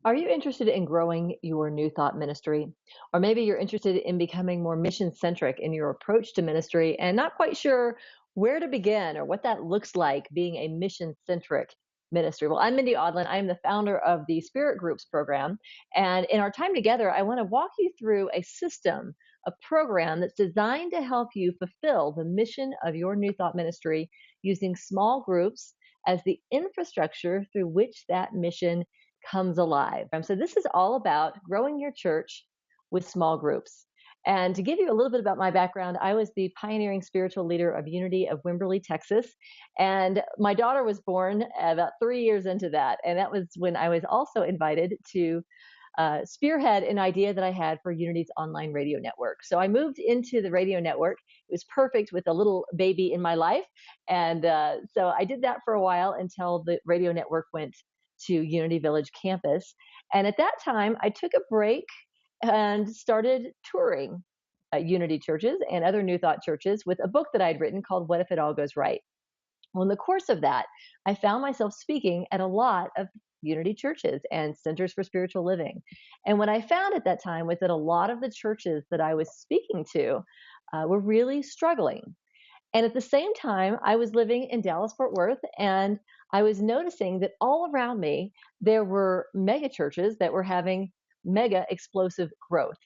Are you interested in growing your New Thought ministry? Or maybe you're interested in becoming more mission centric in your approach to ministry and not quite sure where to begin or what that looks like being a mission centric ministry. Well, I'm Mindy Audlin. I'm the founder of the Spirit Groups program. And in our time together, I want to walk you through a system, a program that's designed to help you fulfill the mission of your New Thought ministry using small groups as the infrastructure through which that mission comes alive. So this is all about growing your church with small groups. And to give you a little bit about my background, I was the pioneering spiritual leader of Unity of Wimberley, Texas. And my daughter was born about 3 years into that. And that was when I was also invited to spearhead an idea that I had for Unity's online radio network. So I moved into the radio network. It was perfect with a little baby in my life. And so I did that for a while until the radio network went to Unity Village campus. And at that time, I took a break and started touring Unity churches and other New Thought churches with a book that I'd written called What If It All Goes Right? Well, in the course of that, I found myself speaking at a lot of Unity churches and centers for spiritual living. And what I found at that time was that a lot of the churches that I was speaking to were really struggling. And at the same time, I was living in Dallas, Fort Worth, and I was noticing that all around me, there were mega churches that were having mega explosive growth.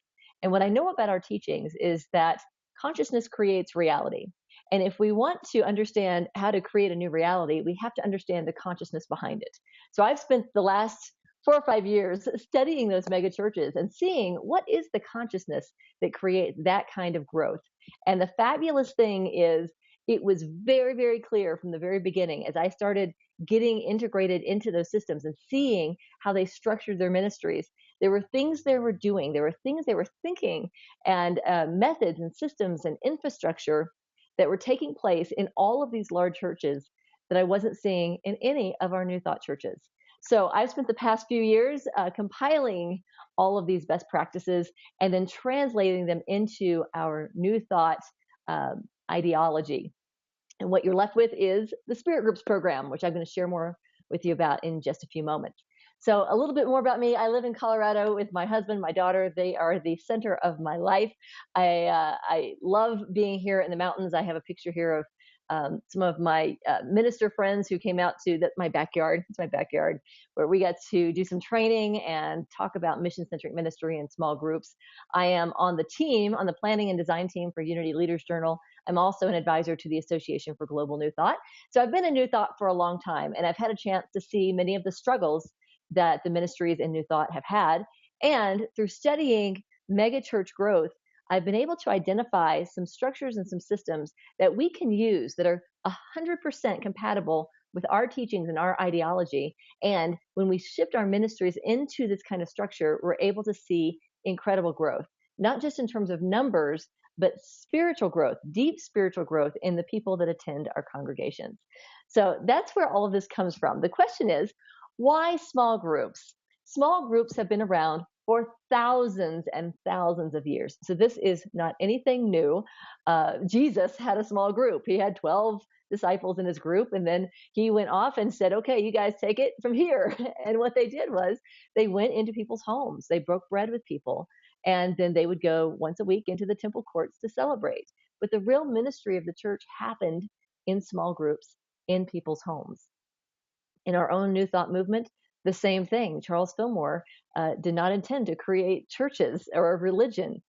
And what I know about our teachings is that consciousness creates reality. And if we want to understand how to create a new reality, we have to understand the consciousness behind it. So I've spent the last 4 or 5 years studying those mega churches and seeing what is the consciousness that creates that kind of growth. And the fabulous thing is, it was very, very clear from the very beginning as I started getting integrated into those systems and seeing how they structured their ministries. There were things they were doing, there were things they were thinking, and methods and systems and infrastructure that were taking place in all of these large churches that I wasn't seeing in any of our New Thought churches. So I've spent the past few years compiling all of these best practices and then translating them into our New Thought ideology. And what you're left with is the Spirit Groups program, which I'm going to share more with you about in just a few moments. So a little bit more about me. I live in Colorado with my husband, my daughter. They are the center of my life. I love being here in the mountains. I have a picture here of some of my minister friends who came out to my backyard. It's my backyard, where we got to do some training and talk about mission-centric ministry in small groups. I am on the team, on the planning and design team for Unity Leaders Journal. I'm also an advisor to the Association for Global New Thought. So I've been in New Thought for a long time, and I've had a chance to see many of the struggles that the ministries in New Thought have had. And through studying mega church growth, I've been able to identify some structures and some systems that we can use that are 100% compatible with our teachings and our ideology. And when we shift our ministries into this kind of structure, we're able to see incredible growth, not just in terms of numbers, but spiritual growth, deep spiritual growth in the people that attend our congregations. So that's where all of this comes from. The question is, why small groups? Small groups have been around for thousands and thousands of years. So this is not anything new. Jesus had a small group. He had 12 disciples in his group, and then he went off and said, okay, you guys take it from here. And what they did was they went into people's homes. They broke bread with people, and then they would go once a week into the temple courts to celebrate. But the real ministry of the church happened in small groups in people's homes. In our own New Thought movement, the same thing. Charles Fillmore did not intend to create churches or a religion.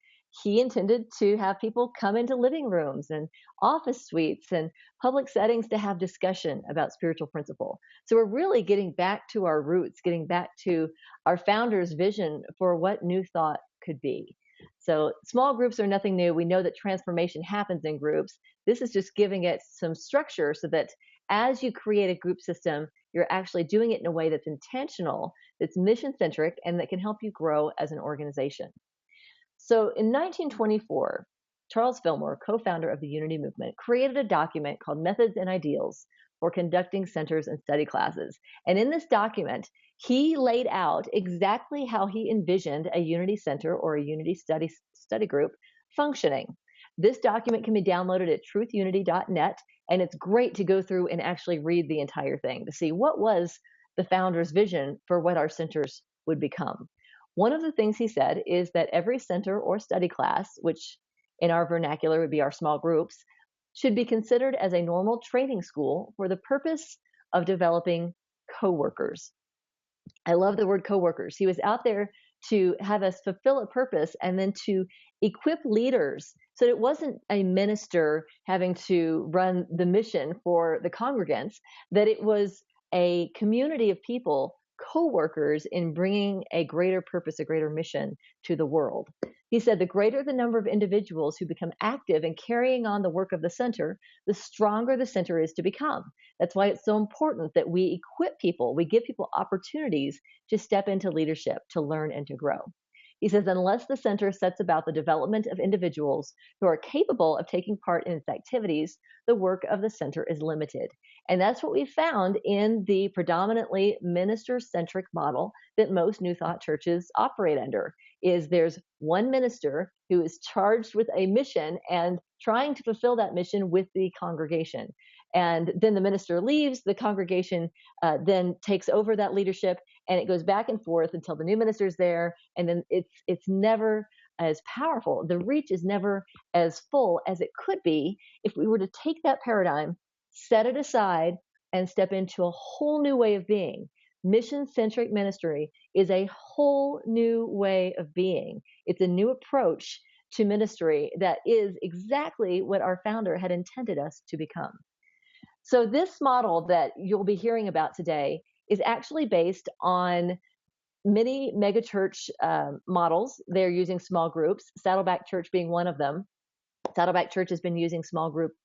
He intended to have people come into living rooms and office suites and public settings to have discussion about spiritual principle. So we're really getting back to our roots, getting back to our founder's vision for what New Thought could be. So small groups are nothing new. We know that transformation happens in groups. This is just giving it some structure so that as you create a group system, you're actually doing it in a way that's intentional, that's mission-centric, and that can help you grow as an organization. So in 1924, Charles Fillmore, co-founder of the Unity movement, created a document called Methods and Ideals for Conducting Centers and Study Classes. And in this document, he laid out exactly how he envisioned a Unity Center or a Unity study group functioning. This document can be downloaded at truthunity.net, and it's great to go through and actually read the entire thing to see what was the founder's vision for what our centers would become. One of the things he said is that every center or study class, which in our vernacular would be our small groups, should be considered as a normal training school for the purpose of developing coworkers. I love the word coworkers. He was out there to have us fulfill a purpose and then to equip leaders. So it wasn't a minister having to run the mission for the congregants, that it was a community of people, co-workers in bringing a greater purpose, a greater mission to the world. He said the greater the number of individuals who become active in carrying on the work of the center, the stronger the center is to become. That's why it's so important that we equip people, we give people opportunities to step into leadership, to learn and to grow. He says, unless the center sets about the development of individuals who are capable of taking part in its activities, the work of the center is limited. And that's what we found in the predominantly minister-centric model that most New Thought churches operate under, is there's one minister who is charged with a mission and trying to fulfill that mission with the congregation. And then the minister leaves, the congregation then takes over that leadership, and it goes back and forth until the new minister's there, and then it's never as powerful. The reach is never as full as it could be if we were to take that paradigm, set it aside, and step into a whole new way of being. Mission-centric ministry is a whole new way of being. It's a new approach to ministry that is exactly what our founder had intended us to become. So this model that you'll be hearing about today is actually based on many megachurch models. They're using small groups, Saddleback Church being one of them. Saddleback Church has been using small groups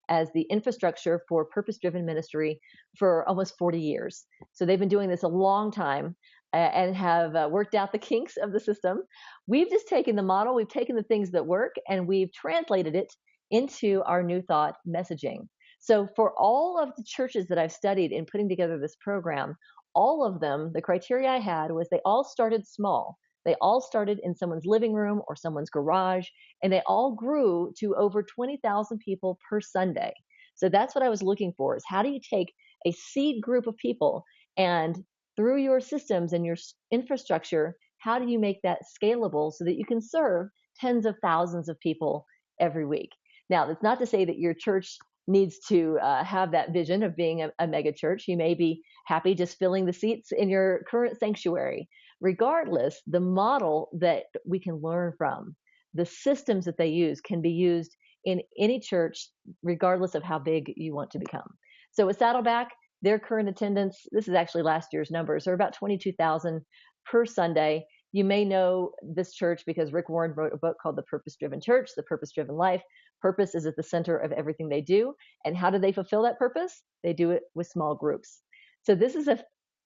as the infrastructure for purpose-driven ministry for almost 40 years. So they've been doing this a long time and have worked out the kinks of the system. We've just taken the model, we've taken the things that work, and we've translated it into our New Thought messaging. So for all of the churches that I've studied in putting together this program, all of them, the criteria I had was they all started small. They all started in someone's living room or someone's garage, and they all grew to over 20,000 people per Sunday. So that's what I was looking for, is how do you take a seed group of people and through your systems and your infrastructure, how do you make that scalable so that you can serve tens of thousands of people every week? Now, that's not to say that your church needs to have that vision of being a mega church. You may be happy just filling the seats in your current sanctuary. Regardless, the model that we can learn from, the systems that they use can be used in any church, regardless of how big you want to become. So with Saddleback, their current attendance, this is actually last year's numbers, are about 22,000 per Sunday. You may know this church because Rick Warren wrote a book called The Purpose-Driven Church, The Purpose-Driven Life. Purpose is at the center of everything they do. And how do they fulfill that purpose? They do it with small groups. So this is a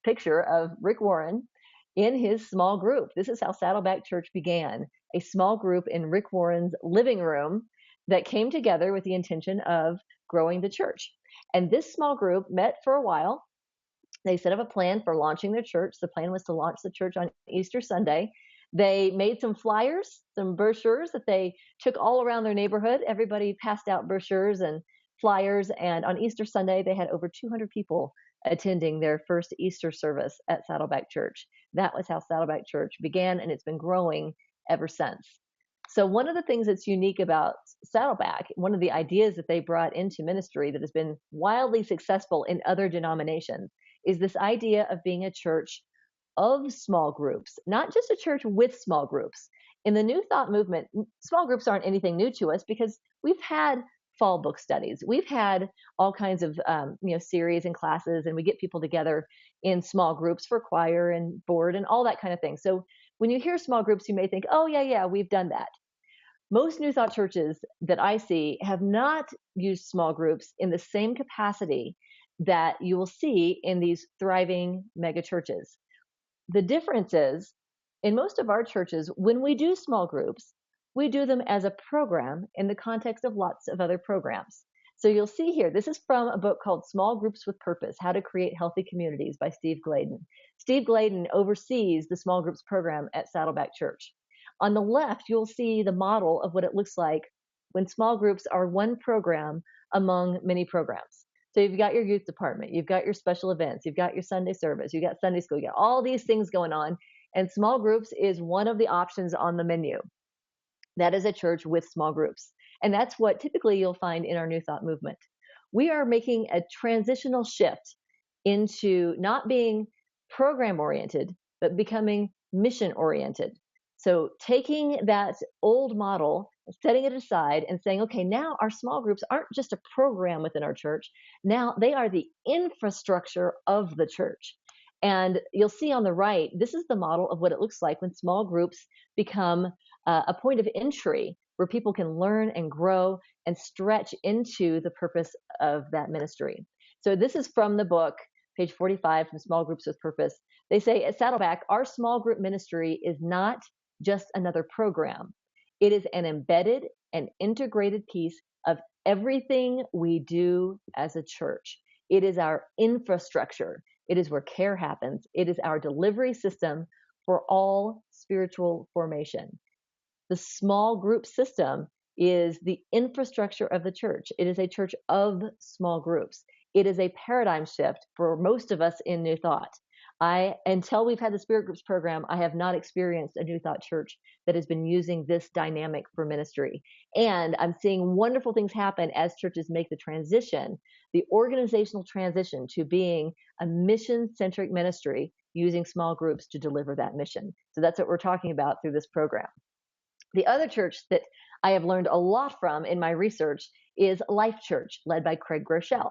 picture of Rick Warren in his small group. This is how Saddleback Church began, a small group in Rick Warren's living room that came together with the intention of growing the church. And this small group met for a while. They set up a plan for launching their church. The plan was to launch the church on Easter Sunday. They made some flyers, some brochures that they took all around their neighborhood. Everybody passed out brochures and flyers. And on Easter Sunday, they had over 200 people attending their first Easter service at Saddleback Church. That was how Saddleback Church began, and it's been growing ever since. So one of the things that's unique about Saddleback, one of the ideas that they brought into ministry that has been wildly successful in other denominations, is this idea of being a church of small groups, not just a church with small groups. In the New Thought movement, small groups aren't anything new to us because we've had fall book studies. We've had all kinds of series and classes, and we get people together in small groups for choir and board and all that kind of thing. So when you hear small groups, you may think, oh, yeah, we've done that. Most New Thought churches that I see have not used small groups in the same capacity that you will see in these thriving mega churches. The difference is, in most of our churches, when we do small groups, we do them as a program in the context of lots of other programs. So you'll see here, this is from a book called Small Groups with Purpose, How to Create Healthy Communities by Steve Gladen. Steve Gladen oversees the small groups program at Saddleback Church. On the left, you'll see the model of what it looks like when small groups are one program among many programs. So you've got your youth department, you've got your special events, you've got your Sunday service, you've got Sunday school, you got all these things going on And small groups is one of the options on the menu. That is a church with small groups. And that's what typically you'll find in our New Thought movement. We are making a transitional shift into not being program oriented, but becoming mission oriented. So taking that old model, setting it aside and saying, okay, now our small groups aren't just a program within our church. Now they are the infrastructure of the church. And you'll see on the right, this is the model of what it looks like when small groups become a point of entry where people can learn and grow and stretch into the purpose of that ministry. So this is from the book, page 45, from Small Groups with Purpose. They say at Saddleback, our small group ministry is not just another program. It is an embedded and integrated piece of everything we do as a church. It is our infrastructure. It is where care happens. It is our delivery system for all spiritual formation. The small group system is the infrastructure of the church. It is a church of small groups. It is a paradigm shift for most of us in New Thought. Until we've had the Spirit Groups program, I have not experienced a New Thought church that has been using this dynamic for ministry. And I'm seeing wonderful things happen as churches make the transition, the organizational transition to being a mission-centric ministry using small groups to deliver that mission. So that's what we're talking about through this program. The other church that I have learned a lot from in my research is Life Church, led by Craig Groeschel.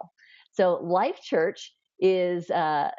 So Life Church is a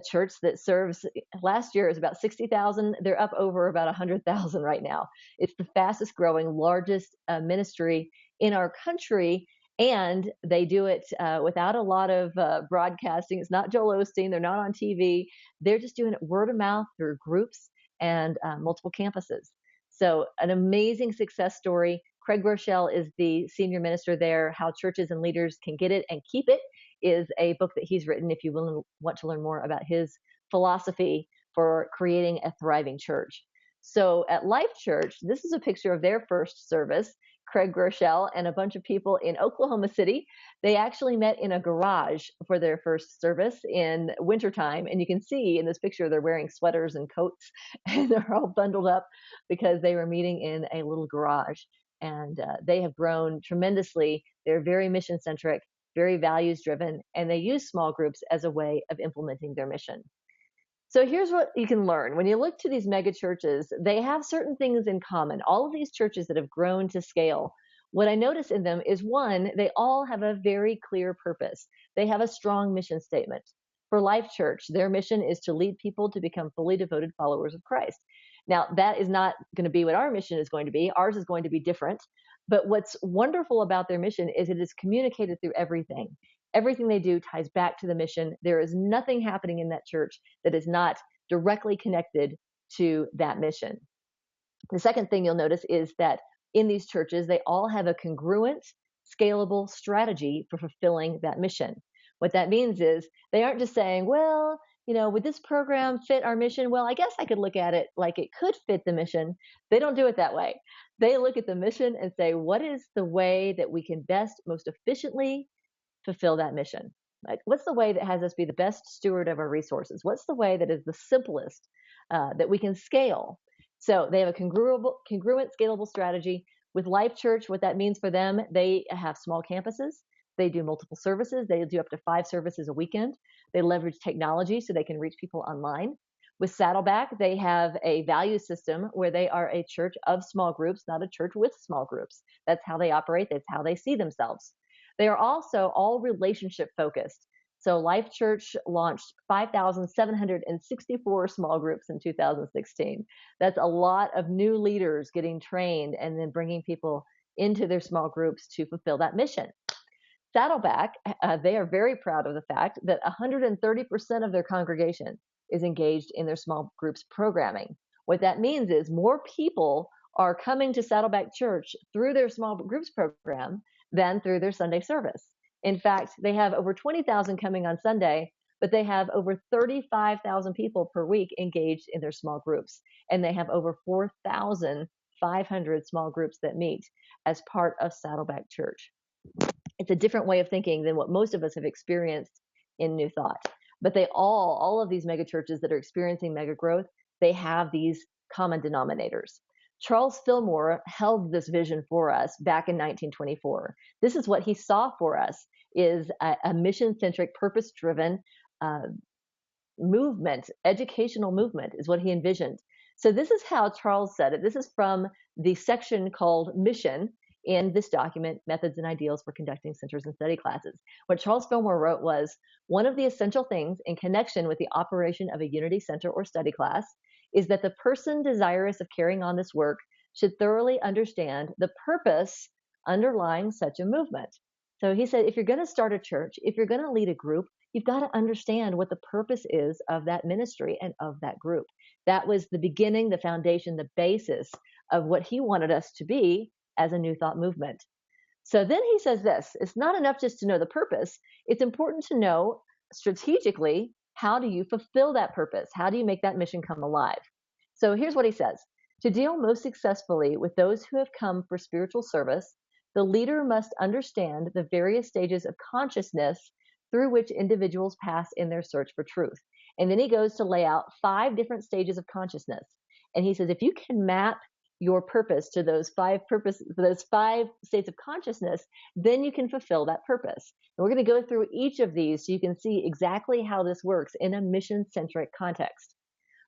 church that serves, last year it was about 60,000. They're up over about 100,000 right now. It's the fastest growing, largest ministry in our country. And they do it without a lot of broadcasting. It's not Joel Osteen. They're not on TV. They're just doing it word of mouth through groups and multiple campuses. So an amazing success story. Craig Groeschel is the senior minister there. How churches and leaders can get it and keep it is a book that he's written if you want to learn more about his philosophy for creating a thriving church. So at Life Church, this is a picture of their first service. Craig Groeschel and a bunch of people in Oklahoma City. They actually met in a garage for their first service in wintertime. And you can see in this picture, they're wearing sweaters and coats and they're all bundled up because they were meeting in a little garage. And they have grown tremendously. They're very mission centric, very values driven, and they use small groups as a way of implementing their mission. So here's what you can learn. When you look to these mega churches, they have certain things in common. All of these churches that have grown to scale, what I notice in them is, one, they all have a very clear purpose. They have a strong mission statement. For Life Church, their mission is to lead people to become fully devoted followers of Christ. Now, that is not going to be what our mission is going to be. Ours is going to be different. But what's wonderful about their mission is it is communicated through everything. Everything they do ties back to the mission. There is nothing happening in that church that is not directly connected to that mission. The second thing you'll notice is that in these churches, they all have a congruent, scalable strategy for fulfilling that mission. What that means is they aren't just saying, well, would this program fit our mission? Well, I guess I could look at it like it could fit the mission. They don't do it that way. They look at the mission and say, what is the way that we can best, most efficiently fulfill that mission? Like, what's the way that has us be the best steward of our resources? What's the way that is the simplest that we can scale? So they have a congruent, scalable strategy. With Life Church, what that means for them, they have small campuses. They do multiple services. They do up to 5 services a weekend. They leverage technology so they can reach people online. With Saddleback, they have a value system where they are a church of small groups, not a church with small groups. That's how they operate. That's how they see themselves. They are also all relationship focused. So Life Church launched 5,764 small groups in 2016. That's a lot of new leaders getting trained and then bringing people into their small groups to fulfill that mission. Saddleback, they are very proud of the fact that 130% of their congregation is engaged in their small groups programming. What that means is more people are coming to Saddleback Church through their small groups program than through their Sunday service. In fact, they have over 20,000 coming on Sunday, but they have over 35,000 people per week engaged in their small groups. And they have over 4,500 small groups that meet as part of Saddleback Church. It's a different way of thinking than what most of us have experienced in New Thought. But they all of these mega churches that are experiencing mega growth, they have these common denominators. Charles Fillmore held this vision for us back in 1924. This is what he saw for us is a mission-centric, purpose-driven uh, movement, educational movement is what he envisioned. So this is how Charles said it. This is from the section called Mission in this document, Methods and Ideals for Conducting Centers and Study Classes. What Charles Fillmore wrote was, one of the essential things in connection with the operation of a Unity Center or study class is that the person desirous of carrying on this work should thoroughly understand the purpose underlying such a movement. So he said, if you're going to start a church, if you're going to lead a group, you've got to understand what the purpose is of that ministry and of that group. That was the beginning, the foundation, the basis of what he wanted us to be as a New Thought movement. So then he says this, it's not enough just to know the purpose. It's important to know strategically, how do you fulfill that purpose? How do you make that mission come alive? So here's what he says. To deal most successfully with those who have come for spiritual service, the leader must understand the various stages of consciousness through which individuals pass in their search for truth. And then he goes to lay out 5 different stages of consciousness. And he says, if you can map your purpose to those 5 states of consciousness, then you can fulfill that purpose. And we're going to go through each of these so you can see exactly how this works in a mission-centric context.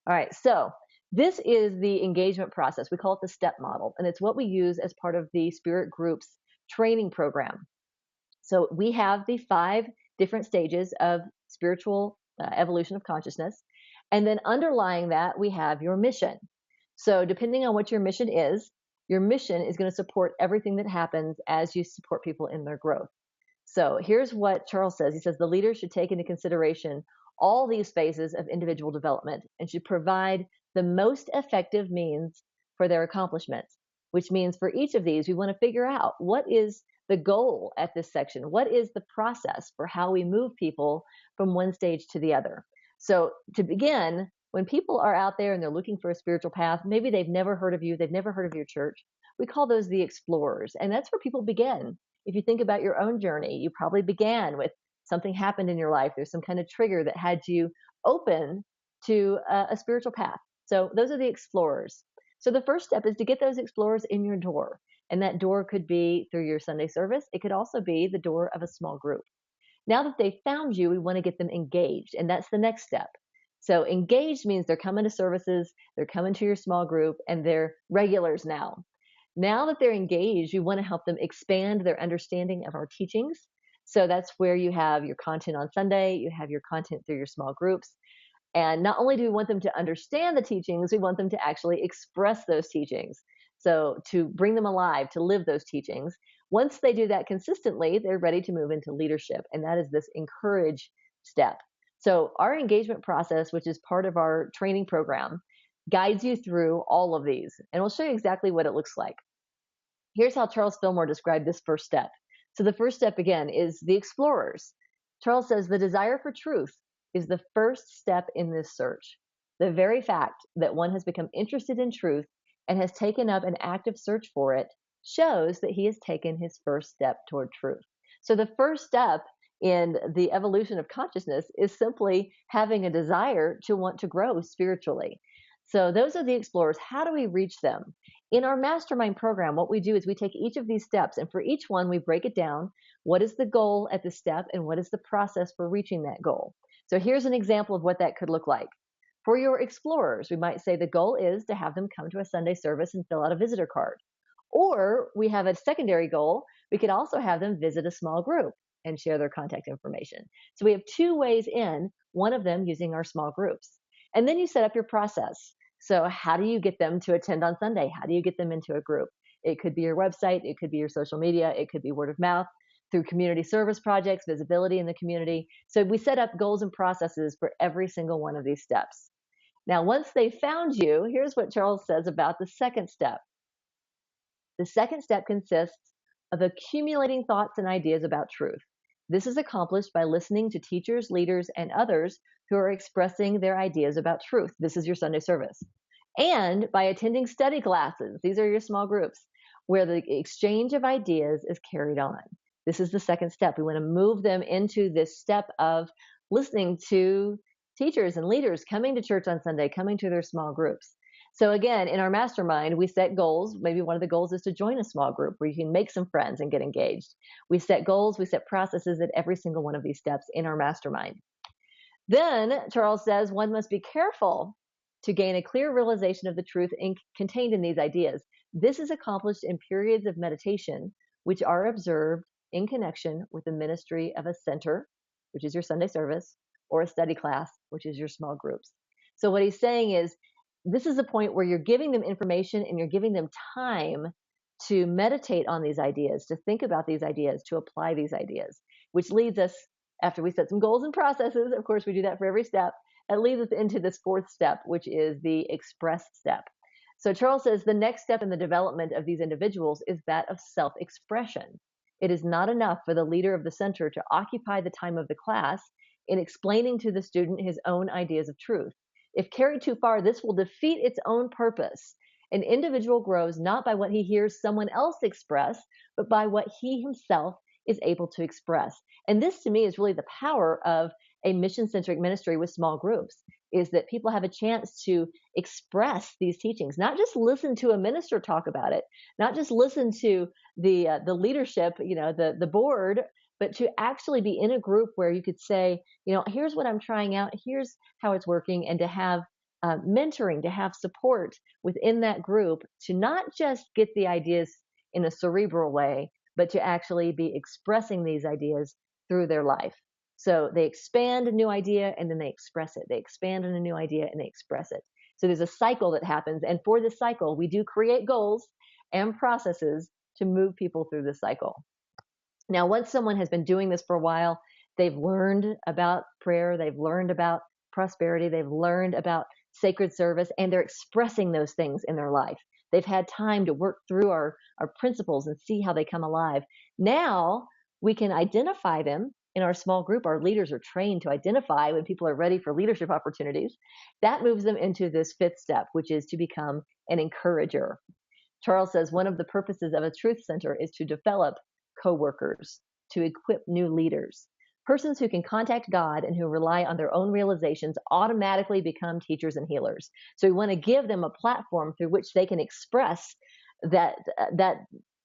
All right, so this is the engagement process. We call it the STEP model, and it's what we use as part of the SpiritGroups training program. So we have the 5 different stages of spiritual evolution of consciousness. And then underlying that, we have your mission. So depending on what your mission is going to support everything that happens as you support people in their growth. So here's what Charles says. He says the leader should take into consideration all these phases of individual development and should provide the most effective means for their accomplishments, which means for each of these, we want to figure out what is the goal at this section. What is the process for how we move people from one stage to the other? So to begin, when people are out there and they're looking for a spiritual path, maybe they've never heard of you, they've never heard of your church, we call those the explorers. And that's where people begin. If you think about your own journey, you probably began with something happened in your life. There's some kind of trigger that had you open to a spiritual path. So those are the explorers. So the first step is to get those explorers in your door. And that door could be through your Sunday service. It could also be the door of a small group. Now that they've found you, we want to get them engaged. And that's the next step. So engaged means they're coming to services, they're coming to your small group, and they're regulars now. Now that they're engaged, we want to help them expand their understanding of our teachings. So that's where you have your content on Sunday, you have your content through your small groups. And not only do we want them to understand the teachings, we want them to actually express those teachings. So to bring them alive, to live those teachings. Once they do that consistently, they're ready to move into leadership. And that is this encourage step. So our engagement process, which is part of our training program, guides you through all of these. And we'll show you exactly what it looks like. Here's how Charles Fillmore described this first step. So the first step, again, is the explorers. Charles says the desire for truth is the first step in this search. The very fact that one has become interested in truth and has taken up an active search for it shows that he has taken his first step toward truth. So the first step in the evolution of consciousness is simply having a desire to want to grow spiritually. So those are the explorers. How do we reach them? In our mastermind program, what we do is we take each of these steps, and for each one, we break it down. What is the goal at the step, and what is the process for reaching that goal? So here's an example of what that could look like. For your explorers, we might say the goal is to have them come to a Sunday service and fill out a visitor card. Or we have a secondary goal. We could also have them visit a small group and share their contact information. So we have 2 ways in, one of them using our small groups. And then you set up your process. So how do you get them to attend on Sunday? How do you get them into a group? It could be your website. It could be your social media. It could be word of mouth through community service projects, visibility in the community. So we set up goals and processes for every single one of these steps. Now, once they found you, here's what Charles says about the second step. The second step consists of accumulating thoughts and ideas about truth. This is accomplished by listening to teachers, leaders, and others who are expressing their ideas about truth. This is your Sunday service. And by attending study classes, these are your small groups, where the exchange of ideas is carried on. This is the second step. We want to move them into this step of listening to teachers and leaders coming to church on Sunday, coming to their small groups. So again, in our mastermind, we set goals. Maybe one of the goals is to join a small group where you can make some friends and get engaged. We set goals, we set processes at every single one of these steps in our mastermind. Then Charles says one must be careful to gain a clear realization of the truth contained in these ideas. This is accomplished in periods of meditation, which are observed in connection with the ministry of a center, which is your Sunday service, or a study class, which is your small groups. So what he's saying is, this is a point where you're giving them information and you're giving them time to meditate on these ideas, to think about these ideas, to apply these ideas, which leads us, after we set some goals and processes, of course we do that for every step, it leads us into this fourth step, which is the express step. So Charles says the next step in the development of these individuals is that of self-expression. It is not enough for the leader of the center to occupy the time of the class in explaining to the student his own ideas of truth. If carried too far, this will defeat its own purpose. An individual grows not by what he hears someone else express, but by what he himself is able to express. And this to me is really the power of a mission-centric ministry with small groups, is that people have a chance to express these teachings, not just listen to a minister talk about it, not just listen to the leadership, the board, but to actually be in a group where you could say, here's what I'm trying out, here's how it's working, and to have mentoring, to have support within that group, to not just get the ideas in a cerebral way, but to actually be expressing these ideas through their life. So they expand a new idea and then they express it. They expand on a new idea and they express it. So there's a cycle that happens. And for this cycle, we do create goals and processes to move people through this cycle. Now, once someone has been doing this for a while, they've learned about prayer, they've learned about prosperity, they've learned about sacred service, and they're expressing those things in their life. They've had time to work through our principles and see how they come alive. Now we can identify them in our small group. Our leaders are trained to identify when people are ready for leadership opportunities. That moves them into this fifth step, which is to become an encourager. Charles says one of the purposes of a truth center is to develop co-workers, to equip new leaders. Persons who can contact God and who rely on their own realizations automatically become teachers and healers. So we want to give them a platform through which they can express that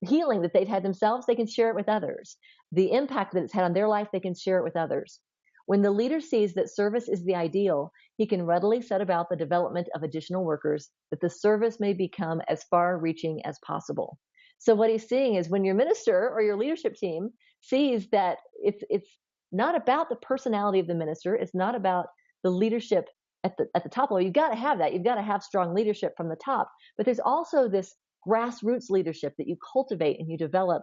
healing that they've had themselves. They can share it with others. The impact that it's had on their life, they can share it with others. When the leader sees that service is the ideal, he can readily set about the development of additional workers, that the service may become as far-reaching as possible. So what he's seeing is when your minister or your leadership team sees that it's not about the personality of the minister, it's not about the leadership at the top level. You've got to have that. You've got to have strong leadership from the top. But there's also this grassroots leadership that you cultivate and you develop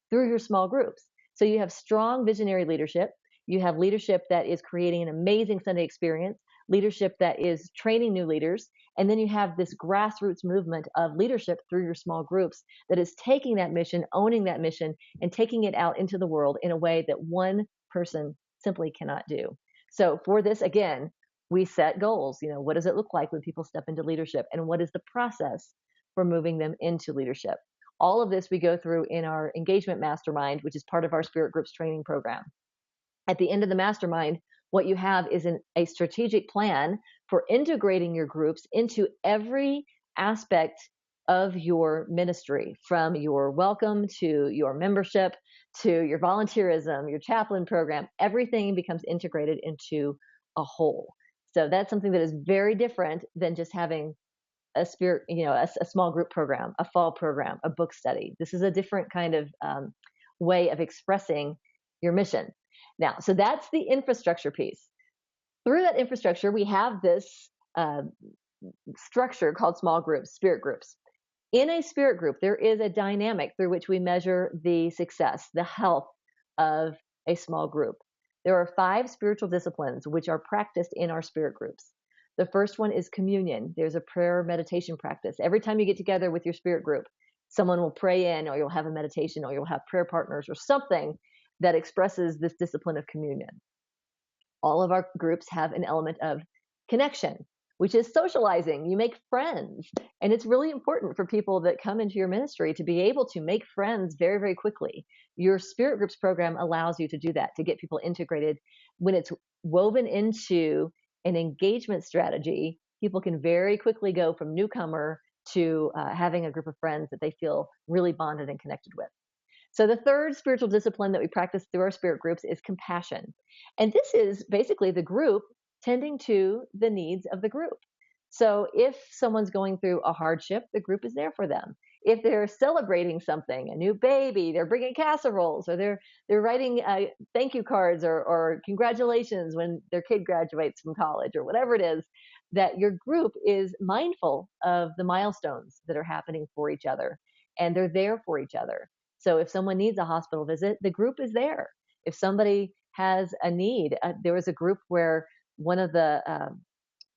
through your small groups. So you have strong visionary leadership. You have leadership that is creating an amazing Sunday experience, leadership that is training new leaders, and then you have this grassroots movement of leadership through your small groups that is taking that mission, owning that mission, and taking it out into the world in a way that one person simply cannot do. So for this, again, we set goals. What does it look like when people step into leadership, and what is the process for moving them into leadership? All of this we go through in our engagement mastermind, which is part of our SpiritGroups training program. At the end of the mastermind, what you have is a strategic plan for integrating your groups into every aspect of your ministry, from your welcome to your membership to your volunteerism, your chaplain program. Everything becomes integrated into a whole. So that's something that is very different than just having a small group program, a fall program, a book study. This is a different kind of way of expressing your mission. Now, so that's the infrastructure piece. Through that infrastructure, we have this structure called small groups, spirit groups. In a spirit group, there is a dynamic through which we measure the success, the health of a small group. There are 5 spiritual disciplines which are practiced in our spirit groups. The first one is communion. There's a prayer meditation practice. Every time you get together with your spirit group, someone will pray in, or you'll have a meditation, or you'll have prayer partners, or something that expresses this discipline of communion. All of our groups have an element of connection, which is socializing. You make friends. And it's really important for people that come into your ministry to be able to make friends very, very quickly. Your Spirit Groups program allows you to do that, to get people integrated. When it's woven into an engagement strategy, people can very quickly go from newcomer to having a group of friends that they feel really bonded and connected with. So the third spiritual discipline that we practice through our spirit groups is compassion. And this is basically the group tending to the needs of the group. So if someone's going through a hardship, the group is there for them. If they're celebrating something, a new baby, they're bringing casseroles, or they're writing thank you cards, or congratulations when their kid graduates from college, or whatever it is, that your group is mindful of the milestones that are happening for each other, and they're there for each other. So if someone needs a hospital visit, the group is there. If somebody has a need, there was a group where one of the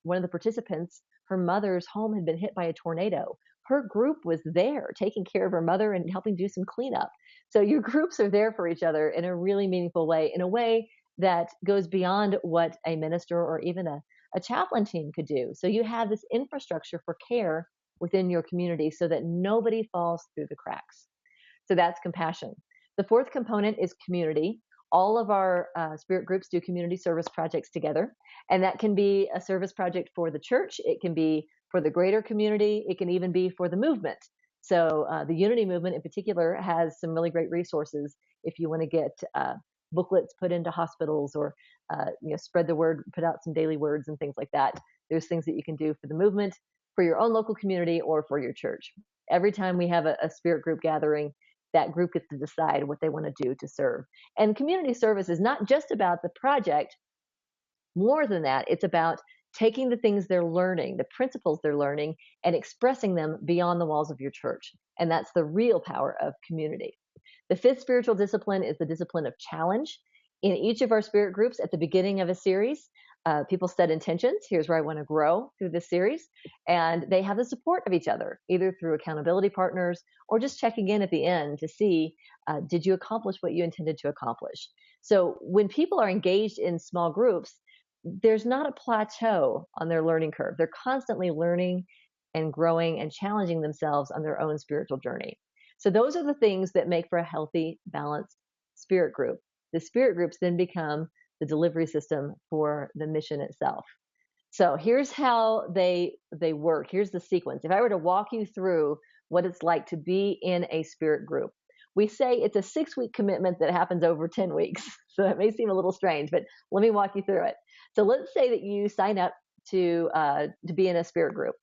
participants, her mother's home had been hit by a tornado. Her group was there taking care of her mother and helping do some cleanup. So your groups are there for each other in a really meaningful way, in a way that goes beyond what a minister or even a chaplain team could do. So you have this infrastructure for care within your community so that nobody falls through the cracks. So that's compassion. The fourth component is community. All of our spirit groups do community service projects together, and that can be a service project for the church. It can be for the greater community. It can even be for the movement. So the Unity movement in particular has some really great resources if you want to get booklets put into hospitals, or spread the word, put out some daily words and things like that. There's things that you can do for the movement, for your own local community, or for your church. Every time we have a spirit group gathering, that group gets to decide what they want to do to serve. And community service is not just about the project. More than that, it's about taking the things they're learning, the principles they're learning, and expressing them beyond the walls of your church. And that's the real power of community. The fifth spiritual discipline is the discipline of challenge. In each of our spirit groups, at the beginning of a series, people set intentions. Here's where I want to grow through this series. And they have the support of each other, either through accountability partners or just checking in at the end to see, did you accomplish what you intended to accomplish? So when people are engaged in small groups, there's not a plateau on their learning curve. They're constantly learning and growing and challenging themselves on their own spiritual journey. So those are the things that make for a healthy, balanced spirit group. The spirit groups then become the delivery system for the mission itself. So here's how they work. Here's the sequence. If I were to walk you through what it's like to be in a spirit group, we say it's a 6-week commitment that happens over 10 weeks. So that may seem a little strange, but let me walk you through it. So let's say that you sign up to be in a spirit group.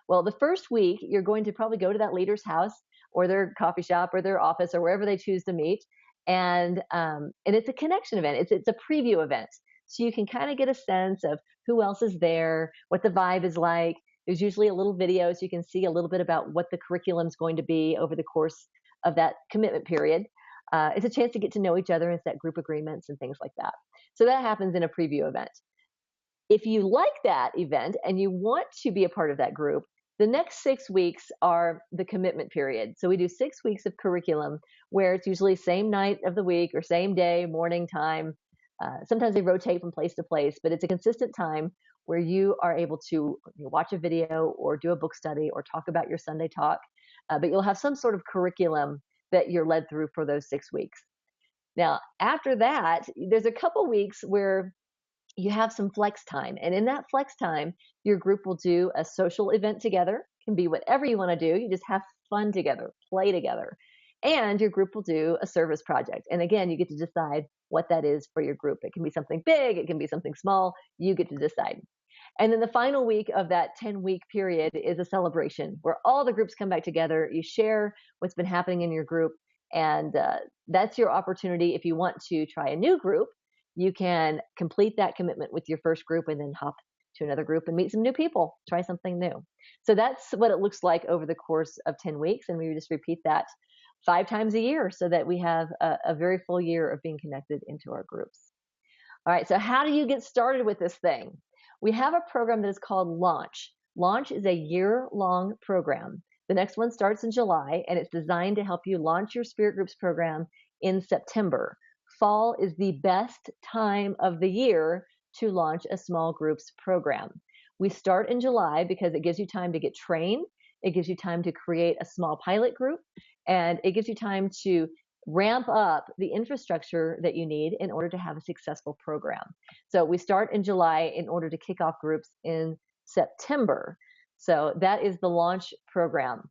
Well, the first week, you're going to probably go to that leader's house or their coffee shop or their office or wherever they choose to meet. And it's a connection event. It's a preview event. So you can kind of get a sense of who else is there, what the vibe is like. There's usually a little video so you can see a little bit about what the curriculum is going to be over the course of that commitment period. It's a chance to get to know each other and set group agreements and things like that. So that happens in a preview event. If you like that event and you want to be a part of that group, the next 6 weeks are the commitment period. So we do 6 weeks of curriculum where it's usually same night of the week or same day, morning time. Sometimes they rotate from place to place, but it's a consistent time where you are able to watch a video or do a book study or talk about your Sunday talk. But you'll have some sort of curriculum that you're led through for those 6 weeks. Now, after that, there's a couple weeks where you have some flex time. And in that flex time, your group will do a social event together. It can be whatever you want to do. You just have fun together, play together. And your group will do a service project. And again, you get to decide what that is for your group. It can be something big. It can be something small. You get to decide. And then the final week of that 10-week period is a celebration where all the groups come back together. You share what's been happening in your group. And that's your opportunity. If you want to try a new group, you can complete that commitment with your first group and then hop to another group and meet some new people, try something new. So that's what it looks like over the course of 10 weeks. And we just repeat that 5 times a year so that we have a very full year of being connected into our groups. All right, so how do you get started with this thing? We have a program that is called Launch. Launch is a year-long program. The next one starts in July, and it's designed to help you launch your Spirit Groups program in September. Fall is the best time of the year to launch a small groups program. We start in July because it gives you time to get trained. It gives you time to create a small pilot group, and it gives you time to ramp up the infrastructure that you need in order to have a successful program. So we start in July in order to kick off groups in September. So that is the launch program.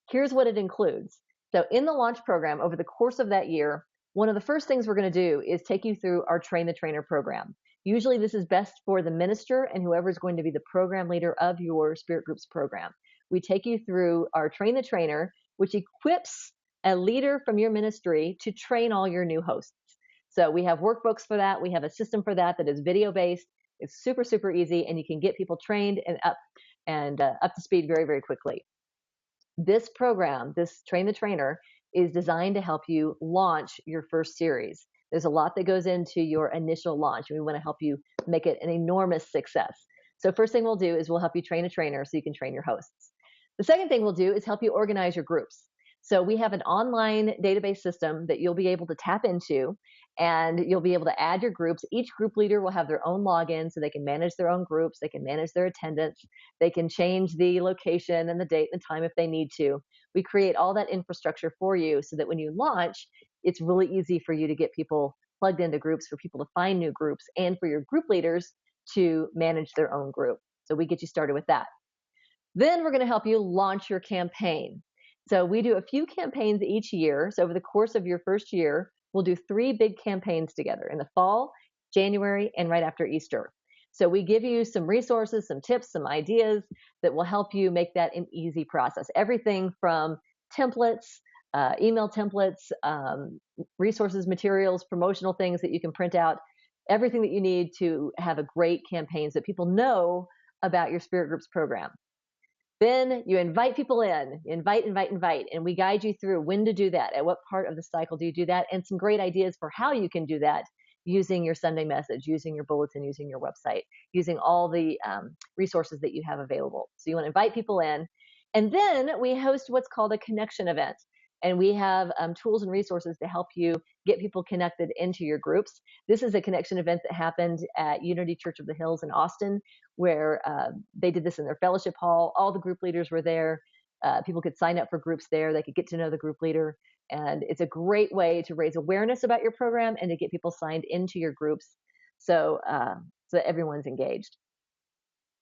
Here's what it includes. So in the launch program, over the course of that year, one of the first things we're going to do is take you through our Train the Trainer program. Usually this is best for the minister and whoever is going to be the program leader of your Spirit Groups program. We take you through our Train the Trainer, which equips a leader from your ministry to train all your new hosts. So we have workbooks for that. We have a system for that is video based. It's super, super easy, and you can get people trained and up to speed very, very quickly. This program, this Train the Trainer, is designed to help you launch your first series. There's a lot that goes into your initial launch, and we want to help you make it an enormous success. So first thing we'll do is we'll help you train a trainer so you can train your hosts. The second thing we'll do is help you organize your groups. So we have an online database system that you'll be able to tap into, and you'll be able to add your groups. Each group leader will have their own login so they can manage their own groups. They can manage their attendance. They can change the location and the date and the time if they need to. We create all that infrastructure for you so that when you launch, it's really easy for you to get people plugged into groups, for people to find new groups, and for your group leaders to manage their own group. So we get you started with that. Then we're going to help you launch your campaign. So we do a few campaigns each year. So over the course of your first year, we'll do 3 big campaigns together in the fall, January, and right after Easter. So we give you some resources, some tips, some ideas that will help you make that an easy process. Everything from templates, email templates, resources, materials, promotional things that you can print out, everything that you need to have a great campaign so that people know about your Spirit Groups program. Then you invite people in, invite, and we guide you through when to do that. At what part of the cycle do you do that? And some great ideas for how you can do that using your Sunday message, using your bulletin, using your website, using all the resources that you have available. So you want to invite people in. And then we host what's called a connection event. And we have tools and resources to help you get people connected into your groups. This is a connection event that happened at Unity Church of the Hills in Austin, where they did this in their fellowship hall. All the group leaders were there. People could sign up for groups there. They could get to know the group leader. And it's a great way to raise awareness about your program and to get people signed into your groups so that everyone's engaged.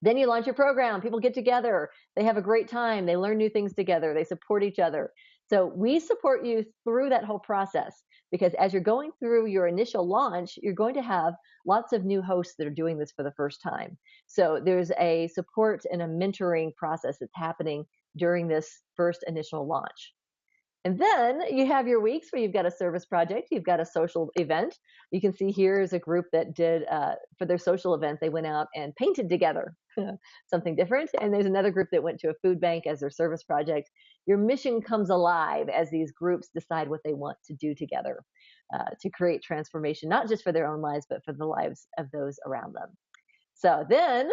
Then you launch your program. People get together. They have a great time. They learn new things together. They support each other. So we support you through that whole process, because as you're going through your initial launch, you're going to have lots of new hosts that are doing this for the first time. So there's a support and a mentoring process that's happening during this first initial launch. And then you have your weeks where you've got a service project, you've got a social event. You can see here is a group that did, for their social event, they went out and painted together something different. And there's another group that went to a food bank as their service project. Your mission comes alive as these groups decide what they want to do together to create transformation, not just for their own lives, but for the lives of those around them. So then,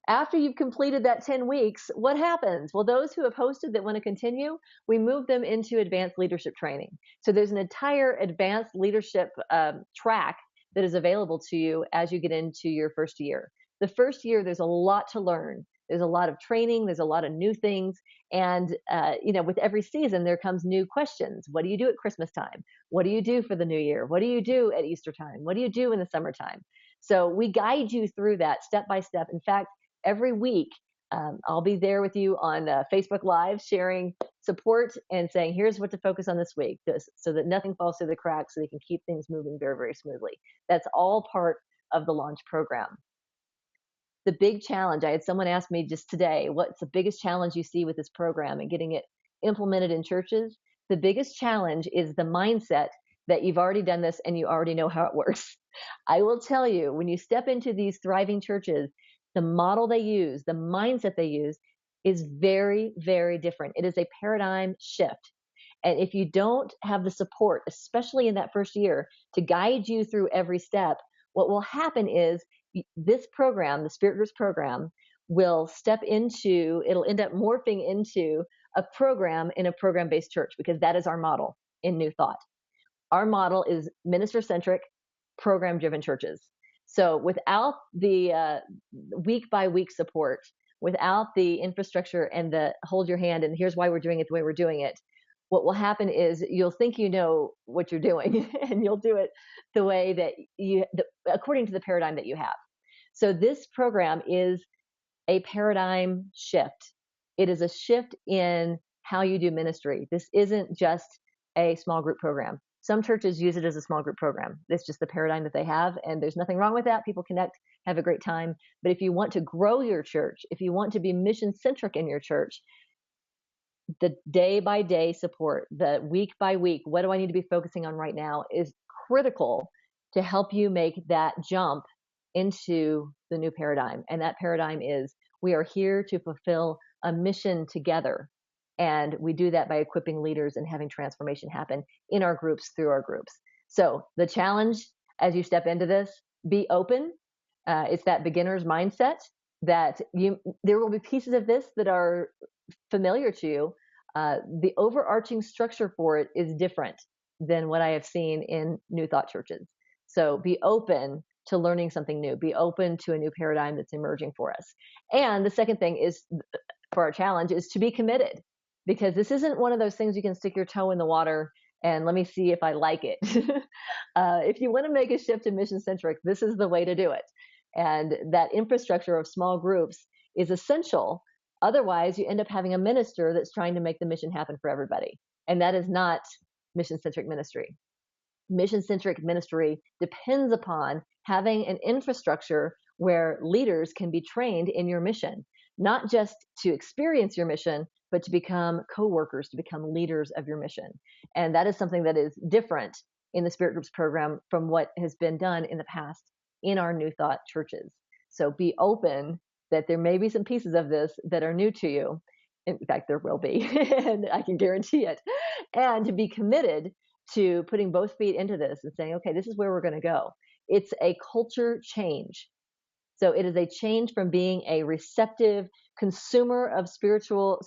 after you've completed that 10 weeks, what happens? Well, those who have hosted that want to continue, we move them into advanced leadership training. So there's an entire advanced leadership track that is available to you as you get into your first year. The first year, there's a lot to learn. There's a lot of training. There's a lot of new things. And, with every season, there comes new questions. What do you do at Christmas time? What do you do for the new year? What do you do at Easter time? What do you do in the summertime? So we guide you through that step by step. In fact, every week, I'll be there with you on Facebook Live, sharing support and saying, here's what to focus on this week, so that nothing falls through the cracks, so they can keep things moving very, very smoothly. That's all part of the launch program. The big challenge, I had someone ask me just today, what's the biggest challenge you see with this program and getting it implemented in churches? The biggest challenge is the mindset that you've already done this and you already know how it works. I will tell you, when you step into these thriving churches, the model they use, the mindset they use is very, very different. It is a paradigm shift. And if you don't have the support, especially in that first year, to guide you through every step, what will happen is this program, the Spirit Groups program, will it'll end up morphing into a program in a program-based church, because that is our model in New Thought. Our model is minister-centric, program-driven churches. So without the week-by-week support, without the infrastructure and the hold your hand and here's why we're doing it the way we're doing it, what will happen is you'll think you know what you're doing and you'll do it the way that according to the paradigm that you have. So this program is a paradigm shift. It is a shift in how you do ministry. This isn't just a small group program. Some churches use it as a small group program. It's just the paradigm that they have, and there's nothing wrong with that. People connect, have a great time. But if you want to grow your church, if you want to be mission centric in your church, the day by day support, the week by week, what do I need to be focusing on right now is critical to help you make that jump into the new paradigm. And that paradigm is we are here to fulfill a mission together. And we do that by equipping leaders and having transformation happen in our groups, through our groups. So the challenge as you step into this, be open. It's that beginner's mindset that there will be pieces of this that are familiar to you. The overarching structure for it is different than what I have seen in New Thought churches. So be open to learning something new. Be open to a new paradigm that's emerging for us. And the second thing is, for our challenge, is to be committed, because this isn't one of those things you can stick your toe in the water and let me see if I like it. If you want to make a shift to mission centric, this is the way to do it. And that infrastructure of small groups is essential. Otherwise, you end up having a minister that's trying to make the mission happen for everybody. And that is not mission-centric ministry. Mission-centric ministry depends upon having an infrastructure where leaders can be trained in your mission, not just to experience your mission, but to become co-workers, to become leaders of your mission. And that is something that is different in the Spirit Groups program from what has been done in the past in our New Thought churches. So be open that there may be some pieces of this that are new to you. In fact, there will be, and I can guarantee it. And to be committed to putting both feet into this and saying, okay, this is where we're going to go. It's a culture change. So it is a change from being a receptive consumer of spiritual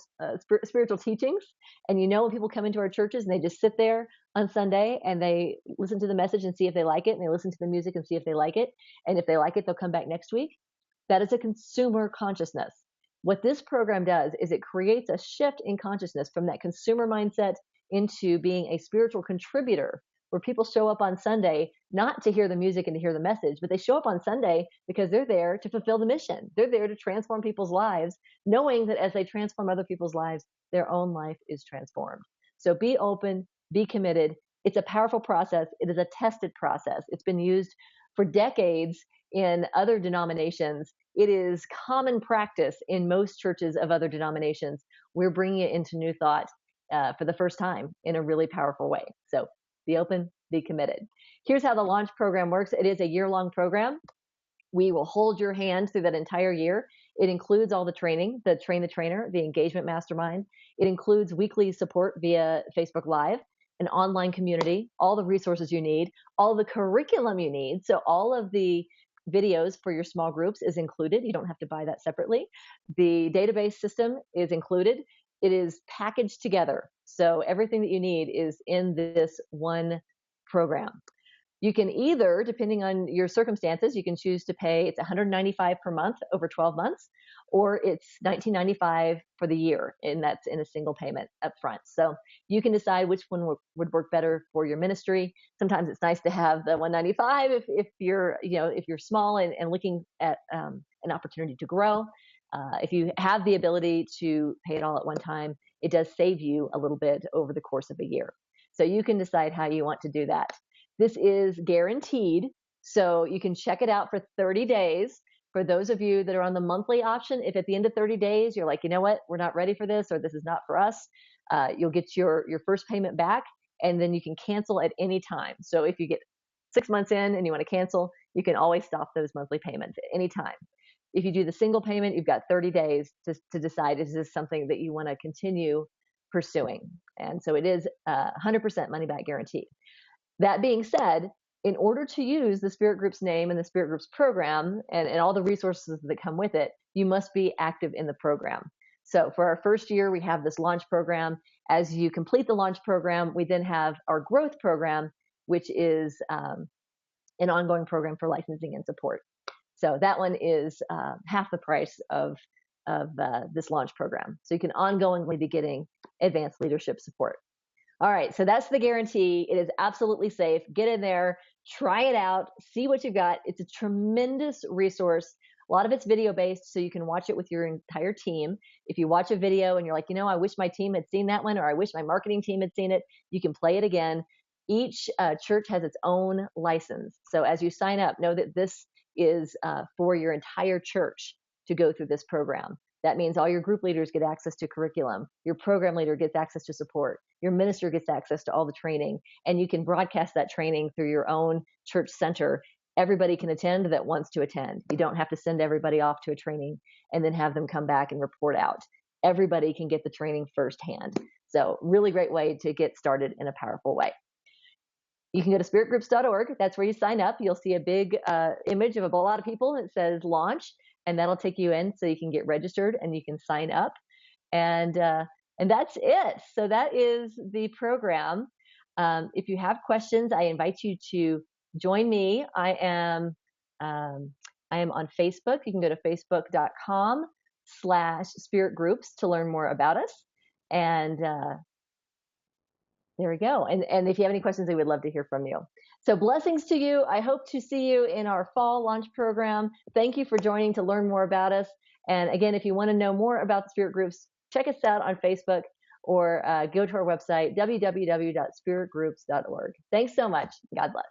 teachings. And when people come into our churches and they just sit there on Sunday and they listen to the message and see if they like it, and they listen to the music and see if they like it. And if they like it, they'll come back next week. That is a consumer consciousness. What this program does is it creates a shift in consciousness from that consumer mindset into being a spiritual contributor, where people show up on Sunday not to hear the music and to hear the message, but they show up on Sunday because they're there to fulfill the mission. They're there to transform people's lives, knowing that as they transform other people's lives, their own life is transformed. So be open, be committed. It's a powerful process. It is a tested process. It's been used for decades in other denominations. It is common practice in most churches of other denominations. We're bringing it into New Thought for the first time in a really powerful way. So be open, be committed. Here's how the launch program works. It is a year-long program. We will hold your hand through that entire year. It includes all the training, the Train the Trainer, the engagement mastermind. It includes weekly support via Facebook Live, an online community, all the resources you need, all the curriculum you need. So all of the videos for your small groups is included. You don't have to buy that separately. The database system is included. It is packaged together. So everything that you need is in this one program. You can either, depending on your circumstances, you can choose to pay, it's $195 per month over 12 months, or it's $19.95 for the year, and that's in a single payment up front. So you can decide which one would work better for your ministry. Sometimes it's nice to have the $195 if you're, if you're small and looking at an opportunity to grow. If you have the ability to pay it all at one time, it does save you a little bit over the course of a year. So you can decide how you want to do that. This is guaranteed, so you can check it out for 30 days. For those of you that are on the monthly option, if at the end of 30 days you're like, you know what, we're not ready for this, or this is not for us, you'll get your first payment back, and then you can cancel at any time. So if you get 6 months in and you want to cancel, you can always stop those monthly payments at any time. If you do the single payment, you've got 30 days to decide, is this something that you want to continue pursuing? And so it is 100% money back guarantee. That being said, in order to use the Spirit Groups name and the Spirit Groups program and all the resources that come with it, you must be active in the program. So for our first year, we have this launch program. As you complete the launch program, we then have our growth program, which is an ongoing program for licensing and support. So that one is half the price of this launch program. So you can ongoingly be getting advanced leadership support. All right, so that's the guarantee. It is absolutely safe. Get in there, try it out, see what you've got. It's a tremendous resource. A lot of it's video based, so you can watch it with your entire team. If you watch a video and you're like, I wish my team had seen that one, or I wish my marketing team had seen it, you can play it again. Each church has its own license. So as you sign up, know that this is for your entire church to go through this program. That means all your group leaders get access to curriculum. Your program leader gets access to support. Your minister gets access to all the training. And you can broadcast that training through your own church center. Everybody can attend that wants to attend. You don't have to send everybody off to a training and then have them come back and report out. Everybody can get the training firsthand. So really great way to get started in a powerful way. You can go to spiritgroups.org. That's where you sign up. You'll see a big image of a lot of people that says launch, and that'll take you in so you can get registered and you can sign up. And that's it. So that is the program. If you have questions, I invite you to join me. I am on Facebook. You can go to facebook.com/spiritgroups to learn more about us. And there we go. And if you have any questions, I would love to hear from you. So blessings to you. I hope to see you in our fall launch program. Thank you for joining to learn more about us. And again, if you want to know more about the Spirit Groups, check us out on Facebook or go to our website, www.spiritgroups.org. Thanks so much. God bless.